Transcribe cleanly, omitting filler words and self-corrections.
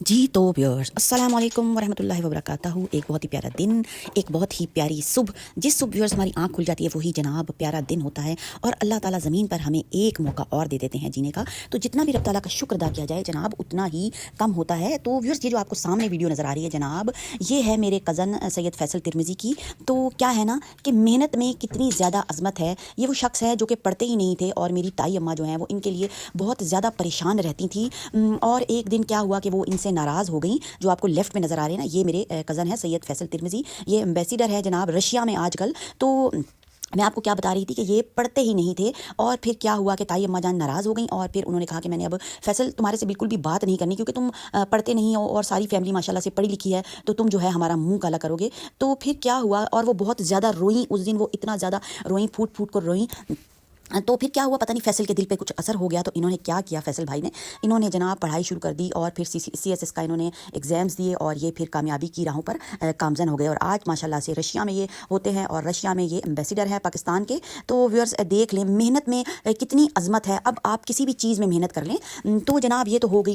जी तो व्यूअर्स अस्सलाम वालेकुम वरहमतुल्लाहि वबरकातुहू। एक बहुत ही प्यारा दिन, एक बहुत ही प्यारी सुबह। जिस सुबह व्यूअर्स हमारी आंख खुल जाती है वही जनाब प्यारा दिन होता है और अल्लाह ताला ज़मीन पर हमें एक मौका और दे देते हैं जीने का। तो जितना भी रब ताला का शुक्र अदा किया जाए जनाब उतना ही कम होता है। तो व्यूअर्स ये जो आपको सामने वीडियो नज़र आ रही है जनाब, ये है मेरे कज़न सैयद फैसल तिरमिज़ी की। तो क्या है ना कि मेहनत में कितनी ज़्यादा अज़मत है। ये वो शख्स है जो कि पढ़ते ही नहीं थे और मेरी ताई अम्मा जो हैं वो इनके लिए बहुत ज़्यादा परेशान रहती थी। और एक दिन क्या हुआ कि वो इनसे नाराज़ हो गई। जो आपको लेफ्ट में नज़र आ रहे हैं ना, ये मेरे कज़न है सैयद फैसल तिरमिज़ी। ये एम्बेसडर है जनाब रशिया में आजकल। तो मैं आपको क्या बता रही थी कि ये पढ़ते ही नहीं थे और फिर क्या हुआ कि ताई अम्मा जान नाराज़ हो गई और फिर उन्होंने कहा कि मैंने अब फैसल तुम्हारे से बिल्कुल भी बात नहीं करनी, क्योंकि तुम पढ़ते नहीं हो और सारी फैमिली माशाल्लाह से पढ़ी लिखी है, तो तुम जो है हमारा मुंह काला करोगे। तो फिर क्या हुआ और वो बहुत ज़्यादा रोई उस दिन, वो इतना ज़्यादा रोई, फूट फूट कर रोई। तो फिर क्या हुआ पता नहीं फैसल के दिल पे कुछ असर हो गया। तो इन्होंने क्या किया फैसल भाई ने, इन्होंने जनाब पढ़ाई शुरू कर दी और फिर CSS का इन्होंने एग्ज़ाम्स दिए और ये फिर कामयाबी की राहों पर कामज़न हो गए और आज माशाल्लाह से रशिया में ये होते हैं और रशिया में ये एम्बेसडर है पाकिस्तान के। तो व्यूअर्स देख लें मेहनत में कितनी अजमत है। अब आप किसी भी चीज़ में मेहनत कर लें तो जनाब ये तो हो गई